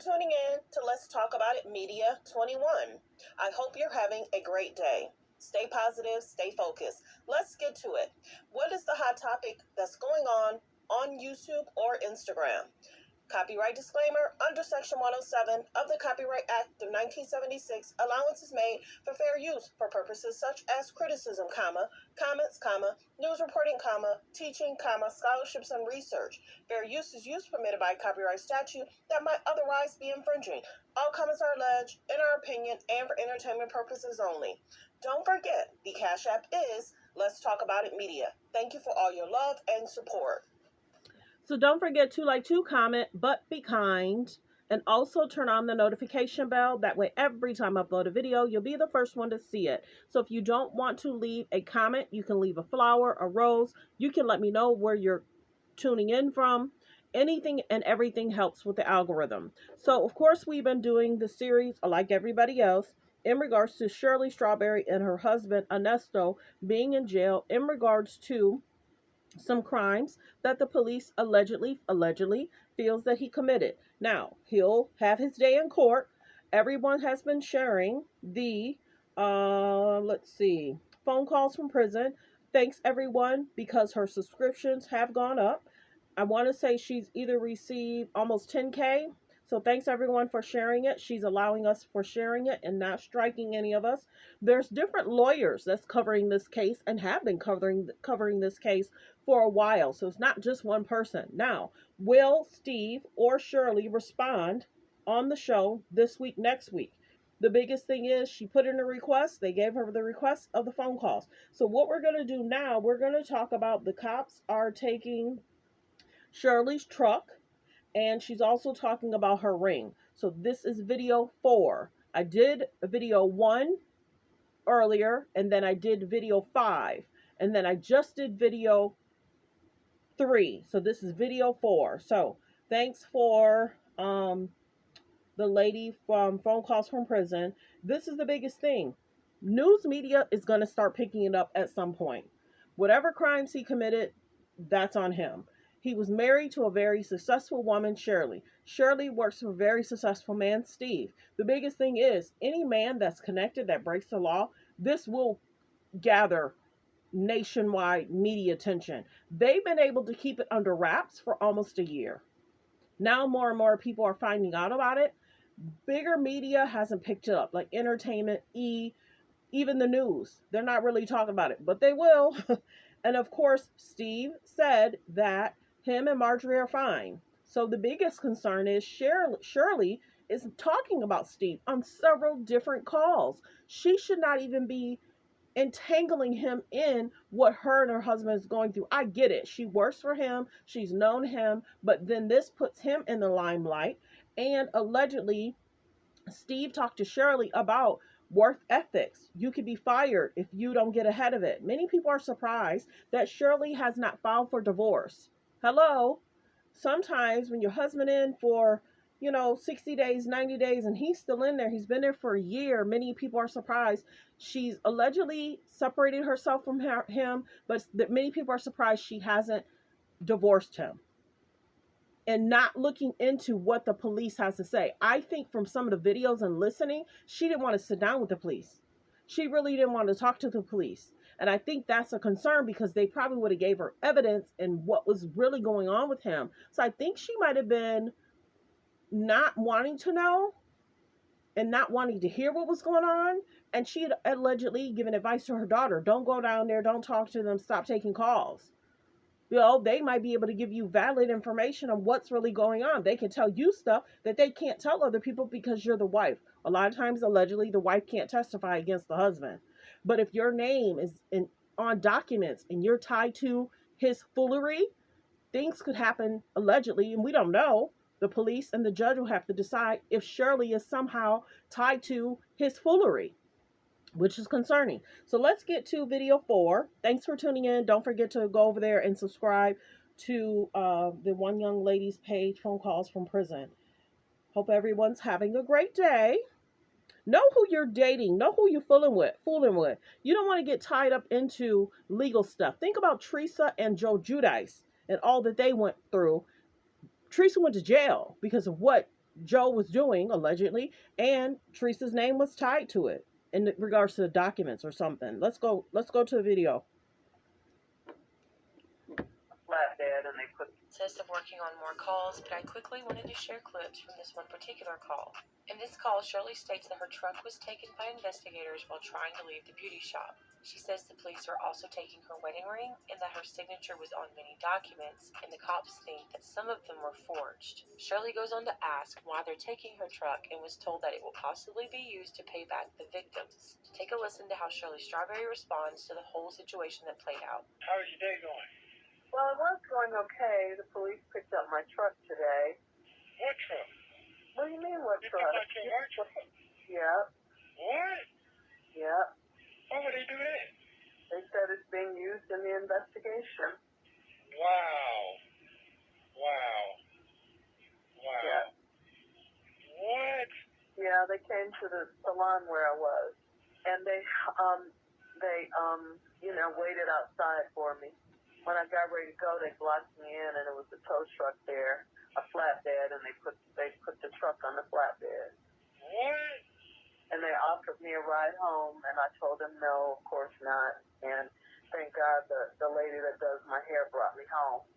tuning in to Let's Talk About It Media 21. I hope you're having a great day. Stay positive, stay focused. Let's get to it. What is the hot topic that's going on YouTube or Instagram? Copyright disclaimer: under Section 107 of the Copyright Act of 1976, allowance is made for fair use for purposes such as criticism, comments, news reporting, teaching, scholarships and research. Fair use is use permitted by copyright statute that might otherwise be infringing. All comments are alleged, in our opinion, and for entertainment purposes only. Don't forget, the Cash App is Let's Talk About It Media. Thank you for all your love and support. So don't forget to like, to comment, but be kind. And also turn on the notification bell. That way, every time I upload a video, you'll be the first one to see it. So if you don't want to leave a comment, you can leave a flower, a rose. You can let me know where you're tuning in from. Anything and everything helps with the algorithm. So, of course, we've been doing the series, like everybody else, in regards to Shirley Strawberry and her husband, Ernesto, being in jail in regards to some crimes that the police allegedly feels that he committed. Now, he'll have his day in court. Everyone has been sharing the phone calls from prison. Thanks everyone, because her subscriptions have gone up. I want to say she's either received almost 10K. So thanks everyone for sharing it. She's allowing us for sharing it and not striking any of us. There's different lawyers that's covering this case and have been covering this case for a while. So it's not just one person. Now, will Steve or Shirley respond on the show this week, next week? The biggest thing is she put in a request. They gave her the request of the phone calls. So what we're going to do now, we're going to talk about the cops are taking Shirley's truck, and she's also talking about her ring. So this is video 4. I did video 1 earlier, and then I did video 5, and then I just did video 3. So this is video 4. So thanks for the lady from Phone Calls from Prison. This is the biggest thing. News media is going to start picking it up at some point. Whatever crimes he committed, that's on him. He was married to a very successful woman, Shirley. Shirley works for a very successful man, Steve. The biggest thing is, any man that's connected that breaks the law, this will gather nationwide media attention. They've been able to keep it under wraps for almost a year. Now more and more people are finding out about it. Bigger media hasn't picked it up, like Entertainment, even the news. They're not really talking about it, but they will. And of course, Steve said that him and Marjorie are fine. So the biggest concern is Shirley is talking about Steve on several different calls. She should not even be entangling him in what her and her husband is going through. I get it. She works for him. She's known him. But then this puts him in the limelight. And allegedly, Steve talked to Shirley about work ethics. You could be fired if you don't get ahead of it. Many people are surprised that Shirley has not filed for divorce. Hello? Sometimes when your husband in for, 60 days, 90 days, and he's still in there, he's been there for a year, many people are surprised. She's allegedly separated herself from him, but many people are surprised she hasn't divorced him. And not looking into what the police has to say. I think from some of the videos and listening, she didn't want to sit down with the police. She really didn't want to talk to the police. And I think that's a concern because they probably would have gave her evidence and what was really going on with him. So I think she might have been not wanting to know and not wanting to hear what was going on. And she had allegedly given advice to her daughter. Don't go down there. Don't talk to them. Stop taking calls. They might be able to give you valid information on what's really going on. They can tell you stuff that they can't tell other people because you're the wife. A lot of times, allegedly, the wife can't testify against the husband. But if your name is on documents and you're tied to his foolery, things could happen allegedly, and we don't know. The police and the judge will have to decide if Shirley is somehow tied to his foolery, which is concerning. So let's get to video 4. Thanks for tuning in. Don't forget to go over there and subscribe to the one young lady's page, Phone Calls from Prison. Hope everyone's having a great day. Know who you're dating. Know who you're fooling with. You don't want to get tied up into legal stuff. Think about Teresa and Joe Giudice and all that they went through. Teresa went to jail because of what Joe was doing allegedly, and Teresa's name was tied to it in regards to the documents or something. Let's go to the video. Flatbed, and they put process of working on more calls, but I quickly wanted to share clips from this one particular call. In this call, Shirley states that her truck was taken by investigators while trying to leave the beauty shop. She says the police are also taking her wedding ring and that her signature was on many documents, and the cops think that some of them were forged. Shirley goes on to ask why they're taking her truck and was told that it will possibly be used to pay back the victims. Take a listen to how Shirley Strawberry responds to the whole situation that played out. How is your day going? Well, it was going okay. The police picked up my truck today. What truck? What do you mean, what truck? Your white truck? Yeah. What? Yeah. Why would they do that? They said it's being used in the investigation. Wow. Wow. Wow. Yeah. What? Yeah, they came to the salon where I was, and they waited outside for me. When I got ready to go, they blocked me in, and it was a tow truck there, a flatbed, and they put the truck on the flatbed. What? And they offered me a ride home, and I told them no, of course not. And thank God the lady that does my hair brought me home.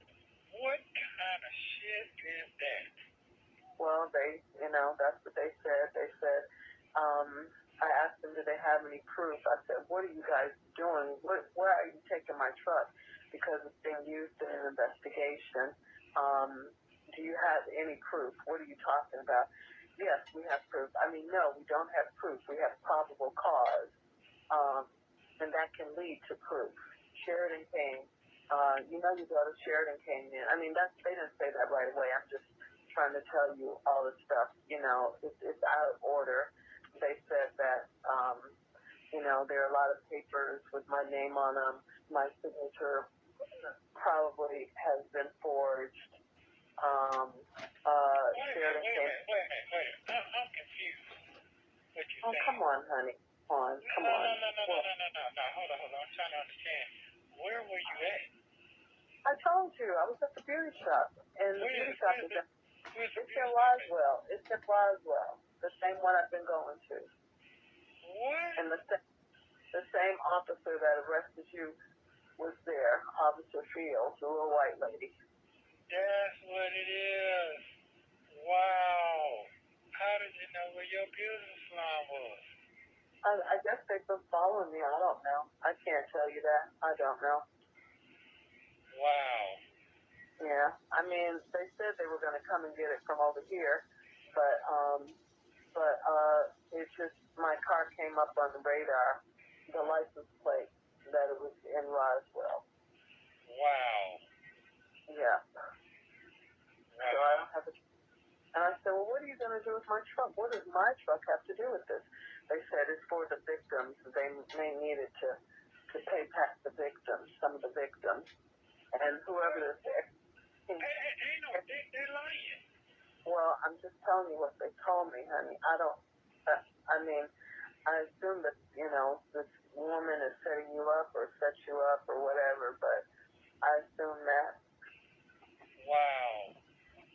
What kind of shit is that? Well, that's what they said. They said, I asked them, do they have any proof? I said, what are you guys doing? Where are you taking my truck? Because it's being used in an investigation. Do you have any proof? What are you talking about? Yes, we have proof. I mean, no, we don't have proof. We have probable cause. And that can lead to proof. Sheridan came. You daughter Sheridan came in. I mean, they didn't say that right away. I'm just trying to tell you all the stuff. It's out of order. They said that, there are a lot of papers with my name on them. My signature probably has been forged. Sheridan came. Wait. I'm confused. What you saying? Come on, honey. Come on. No. Hold on. I'm trying to understand. Where were you at? I told you. I was at the beauty shop. And the beauty shop is in Roswell. It's in Roswell. The same one I've been going to. What? And the same officer that arrested you was there. Officer Fields, the little white lady. That's what it is. Wow. How did you know where your business line was? I guess they've been following me. I don't know. I can't tell you that. I don't know. Wow. Yeah. I mean, they said they were going to come and get it from over here, but it's just my car came up on the radar, the license plate, that it was in Roswell. Wow. Yeah. Wow. So I don't have a. And I said, well, what are you going to do with my truck? What does my truck have to do with this? They said it's for the victims. They needed to pay back the victims, some of the victims. And whoever this is. They're lying. Well, I'm just telling you what they told me, honey. I assume that, this woman is setting you up or sets you up or whatever, but I assume that. Wow.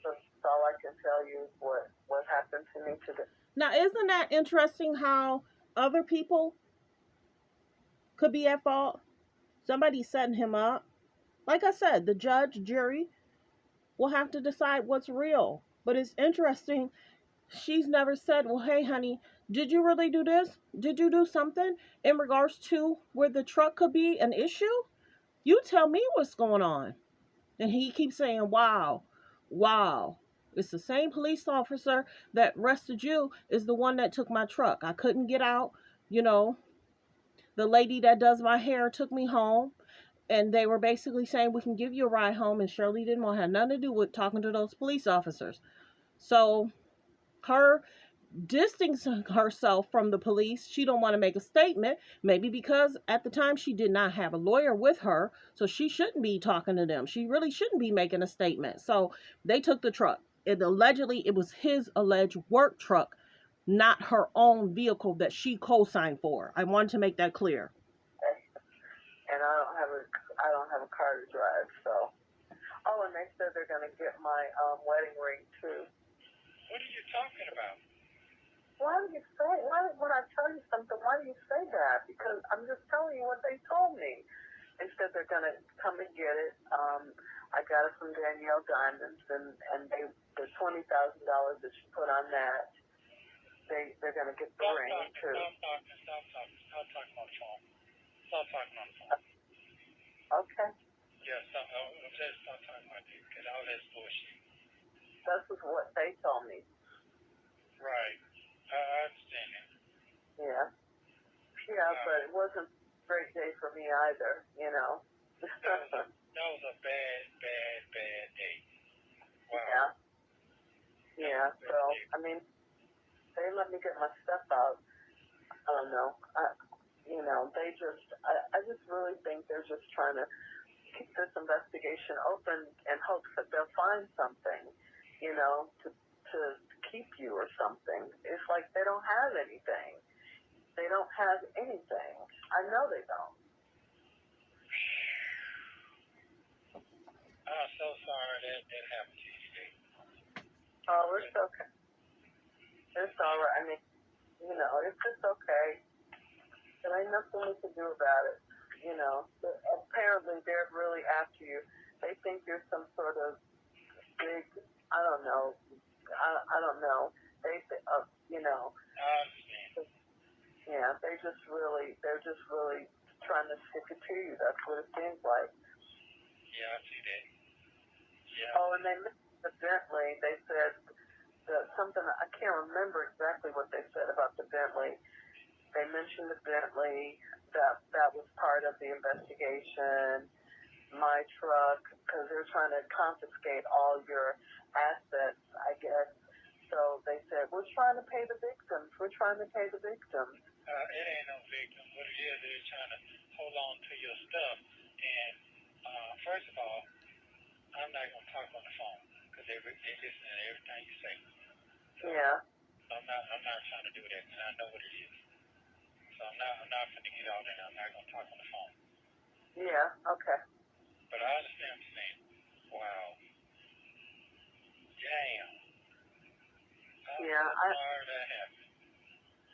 So that's all I can tell you is what happened to me today. Now, isn't that interesting how other people could be at fault? Somebody setting him up. Like I said, the judge, jury will have to decide what's real. But it's interesting. She's never said, well, hey, honey, did you really do this? Did you do something in regards to where the truck could be an issue? You tell me what's going on. And he keeps saying, wow. It's the same police officer that arrested you is the one that took my truck. I couldn't get out. The lady that does my hair took me home. And they were basically saying, we can give you a ride home. And Shirley didn't want to have nothing to do with talking to those police officers. So her distancing herself from the police, she don't want to make a statement, maybe because at the time she did not have a lawyer with her, so she shouldn't be talking to them. She really shouldn't be making a statement. So they took the truck. Allegedly it was his alleged work truck, not her own vehicle that she co-signed for. I wanted to make that clear. And I don't have a car to drive, so. Oh, and they said they're going to get my wedding ring too. What are you talking about? Why do you say, why, when I tell you something, why do you say that? Because I'm just telling you what they told me. They said they're going to come and get it. I got it from Danielle Diamonds, and the $20,000 that she put on that, they're going to get the ring, too. Stop talking on the phone. Stop talking on the phone. Okay. Yeah, just stop talking about this, because all that's bullshit. That's what they told me. Right. I understand that. Yeah. Yeah, but it wasn't a great day for me either, you know. That was a bad day. Wow. Yeah. Yeah, so, I mean, they let me get my stuff out. I don't know. I just really think they're just trying to keep this investigation open in hopes that they'll find something, to keep you or something. It's like they don't have anything. They don't have anything. I know they don't. I'm so sorry that happened to you today. Oh, it's okay. It's all right. I mean, it's just okay. There ain't nothing we can do about it. Apparently they're really after you. They think you're some sort of big, I don't know. I don't know. They, I understand. yeah, they're just really trying to stick it to you. That's what it seems like. Yeah, I see that. Yeah. Oh, and they mentioned the Bentley. They said that something, I can't remember exactly what they said about the Bentley. They mentioned the Bentley, that was part of the investigation, my truck, because they're trying to confiscate all your assets, I guess. So they said, we're trying to pay the victims. We're trying to pay the victims. It ain't no victim. What it is, they're trying to hold on to your stuff. And first of all, I'm not going to talk on the phone because they listen to everything you say. So, yeah. So I'm not trying to do that, and I know what it is. So I'm not going to get all that. I'm not going to talk on the phone. Yeah. Okay. But I understand what you're saying. Wow. Damn. I'm Yeah. so sorry that happened.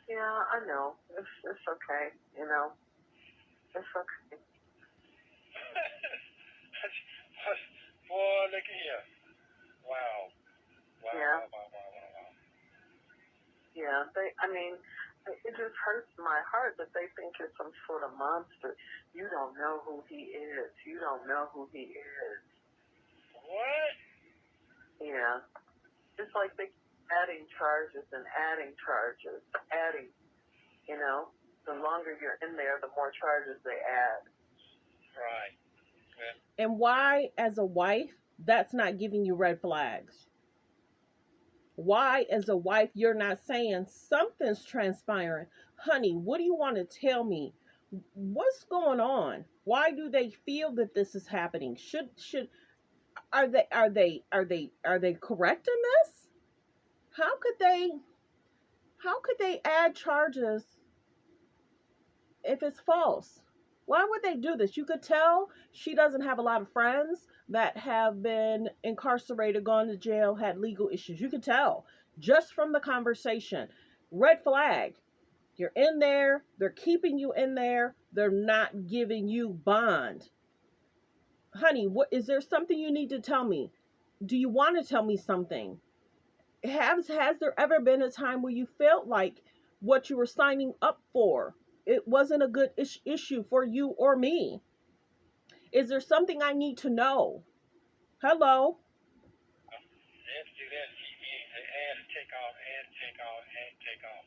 Yeah, I know. It's okay. It's okay. Boy, look at here. Wow. Yeah. Wow. Yeah. It just hurts my heart that they think you're some sort of monster. You don't know who he is. You don't know who he is. What? Yeah. It's like they keep adding charges and adding charges. Adding, the longer you're in there, the more charges they add. Right. And why, as a wife, that's not giving you red flags? Why, as a wife, you're not saying something's transpiring? Honey, what do you want to tell me? What's going on? Why do they feel that this is happening? Should are they correct in this? How could they add charges if it's false? Why would they do this? You could tell she doesn't have a lot of friends that have been incarcerated, gone to jail, had legal issues. You could tell just from the conversation. Red flag. You're in there, they're keeping you in there, they're not giving you bond. Honey, what is there something you need to tell me? Do you want to tell me something? Has there ever been a time where you felt like what you were signing up for, it wasn't a good issue for you or me? Is there something I need to know? Hello? They have to do that. They add and take off, add and take off, add and take off.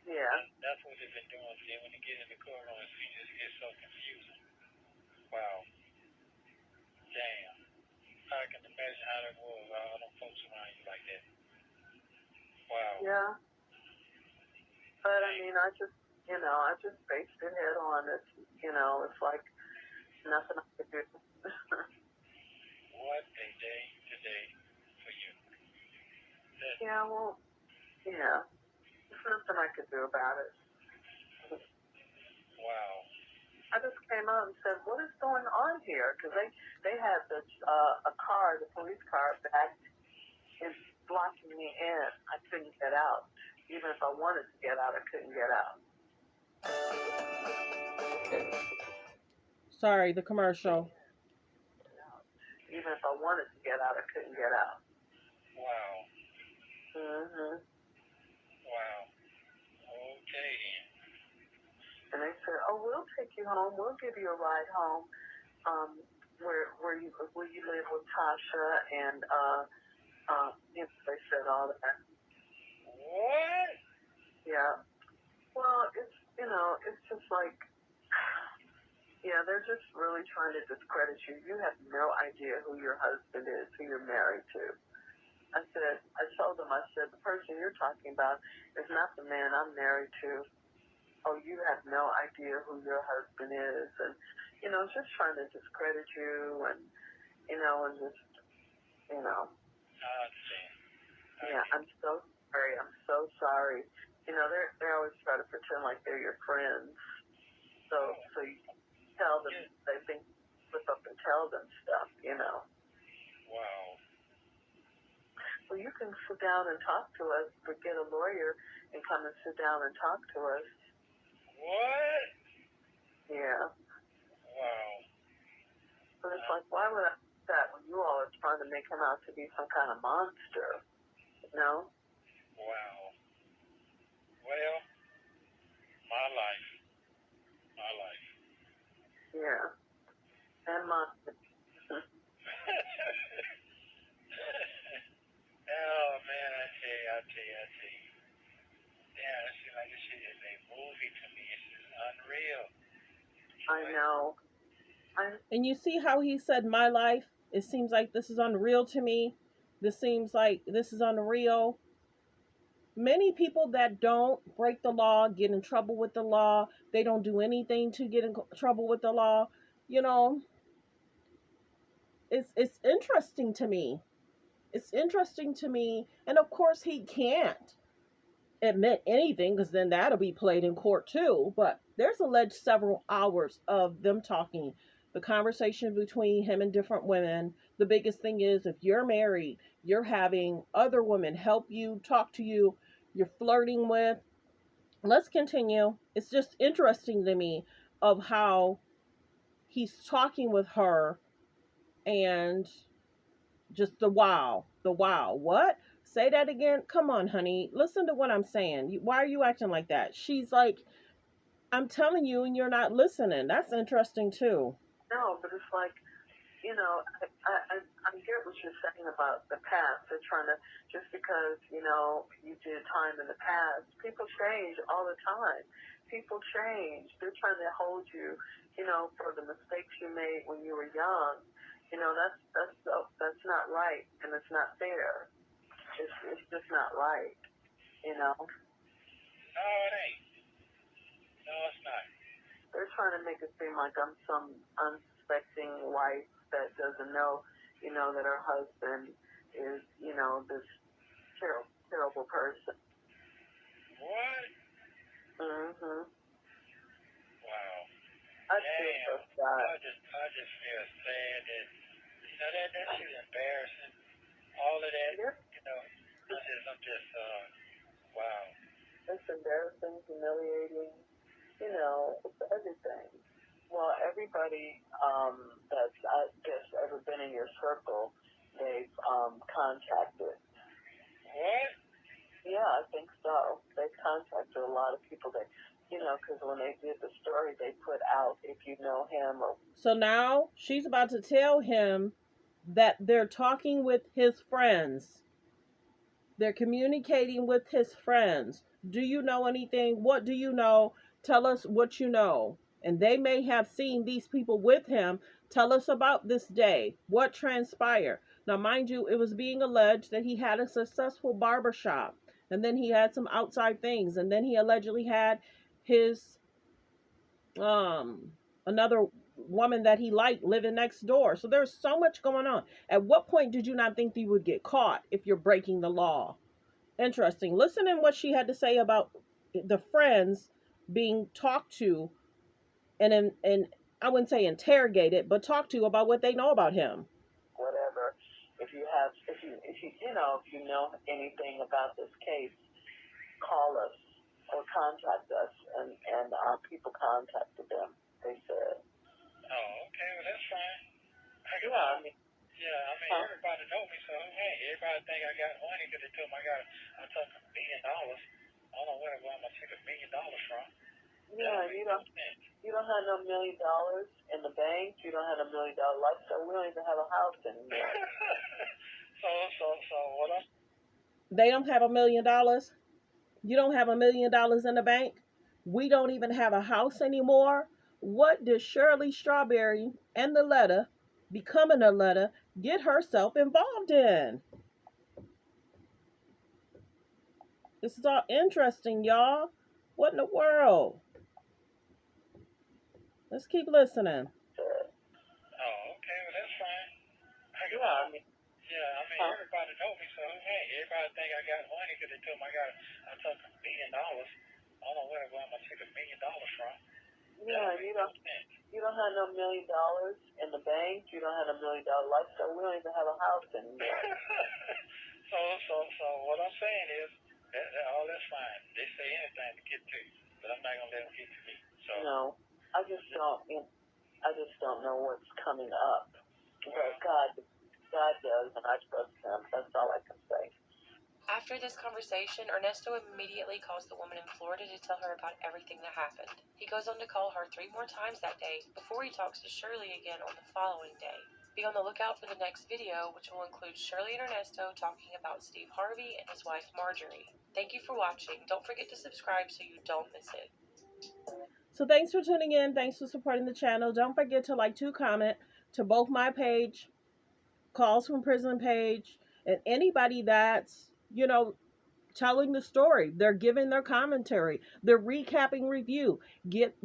Yeah. That's what they've been doing. Then when you get in the courtroom, it just gets so confusing. Wow. Damn. I can imagine how that was. All them folks around you like that. Wow. Yeah. But I just faced it head on. It's like nothing I could do. What a day today for you. Yeah, well, yeah. There's nothing I could do about it. Wow. I just came out and said, what is going on here? Because they had this, a car, the police car, back blocking me in. I couldn't get out. Even if I wanted to get out, I couldn't get out. Sorry, the commercial. Even if I wanted to get out, I couldn't get out. Wow. Mhm. Wow. Okay. And they said, "Oh, we'll take you home. We'll give you a ride home. Where you live with Tasha and they said all that. What? Yeah. Well, it's just like, yeah, they're just really trying to discredit you. You have no idea who your husband is, who you're married to. I told them, I said, the person you're talking about is not the man I'm married to. Oh, you have no idea who your husband is. And, just trying to discredit you and just, I understand. yeah, I'm so sorry. I'm so sorry. They always try to pretend like they're your friends. So you tell them, they think, flip up and tell them stuff, Wow. Well, you can sit down and talk to us, but get a lawyer and come and sit down and talk to us. What? Yeah. Wow. But it's like, why would I do that when you all are trying to make him out to be some kind of monster? Wow. Well, my life. My life. Yeah. And monster. Oh, man, I tell you. Yeah, it seems like this shit is a movie to me. It's just unreal. I know. And you see how he said my life? It seems like this is unreal to me. This seems like this is unreal. Many people that don't break the law get in trouble with the law. They don't do anything to get in trouble with the law. You know, it's interesting to me. It's interesting to me. And of course he can't admit anything because then that'll be played in court too. But there's alleged several hours of them talking, the conversation between him and different women. The biggest thing is if you're married, you're having other women help you, talk to you, you're flirting with. Let's continue. It's just interesting to me of how he's talking with her and just the wow. What? Say that again. Come on, honey. Listen to what I'm saying. Why are you acting like that? She's like, I'm telling you, and you're not listening. That's interesting too. No, but it's like, I get what you're saying about the past. They're trying to, just because, you did time in the past, people change all the time. People change. They're trying to hold you, for the mistakes you made when you were young. That's not right, and it's not fair. It's just not right, No, it ain't. No, it's not. They're trying to make it seem like I'm some unsuspecting wife that doesn't know, that her husband is, this terrible person. What? Mhm. Wow. I feel so sad. I just feel sad that that shit is embarrassing. All of that, Yeah. I'm just wow. It's embarrassing, humiliating. It's everything. Well, everybody that's, I guess, ever been in your circle, they've contacted. What? Yeah, I think so. They've contacted a lot of people that, because when they did the story, they put out if you know him or. So now she's about to tell him that they're talking with his friends. They're communicating with his friends. Do you know anything? What do you know? Tell us what you know. And they may have seen these people with him. Tell us about this day. What transpired? Now, mind you, it was being alleged that he had a successful barbershop. And then he had some outside things. And then he allegedly had his another woman that he liked living next door. So there's so much going on. At what point did you not think you would get caught if you're breaking the law? Interesting. Listen in what she had to say about the friends being talked to and I wouldn't say interrogated, but talked to about what they know about him. Whatever. if you know anything about this case, call us or contact us, and our people contacted them. They said. Oh, okay, well that's fine. Yeah, I mean. Everybody know me, so hey, everybody think I got money because they told me I took $1 million. I don't know where I'm gonna take $1 million from. Yeah, you don't have no $1 million in the bank. You don't have a $1 million lifestyle. We don't even have a house anymore. so what I'm. They don't have $1 million. You don't have $1 million in the bank. We don't even have a house anymore. What did Shirley Strawberry and the letter, becoming a letter, get herself involved in? This is all interesting, y'all. What in the world? Let's keep listening. Oh, okay, well that's fine. Everybody know me, so hey, everybody think I got money because they told me I took $1 million. I don't know where I'm gonna take $1 million from. Yeah, you don't have no $1 million in the bank. You don't have a $1 million lifestyle. We don't even have a house anymore. so what I'm saying is that all that's fine. They say anything to get to you, but I'm not gonna let them get to me. So no, I just don't know what's coming up. But God does, and I trust Him. That's all I can say. After this conversation, Ernesto immediately calls the woman in Florida to tell her about everything that happened. He goes on to call her 3 more times that day before he talks to Shirley again on the following day. Be on the lookout for the next video, which will include Shirley and Ernesto talking about Steve Harvey and his wife Marjorie. Thank you for watching. Don't forget to subscribe so you don't miss it. So thanks for tuning in. Thanks for supporting the channel. Don't forget to like, to comment to both my page, Calls from Prison page, and anybody that's, telling the story. They're giving their commentary. They're recapping review. Get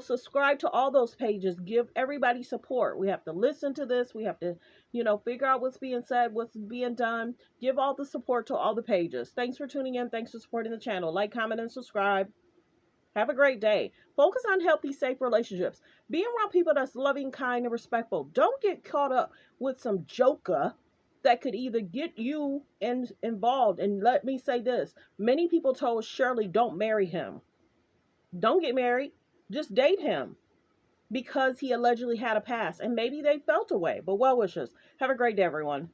subscribe to all those pages. Give everybody support. We have to listen to this. We have to, figure out what's being said, what's being done. Give all the support to all the pages. Thanks for tuning in. Thanks for supporting the channel. Like, comment, and subscribe. Have a great day. Focus on healthy, safe relationships. Be around people that's loving, kind, and respectful. Don't get caught up with some joker that could either get you involved. And let me say this. Many people told Shirley, don't marry him. Don't get married. Just date him. Because he allegedly had a past. And maybe they felt away. But well wishes. Have a great day, everyone.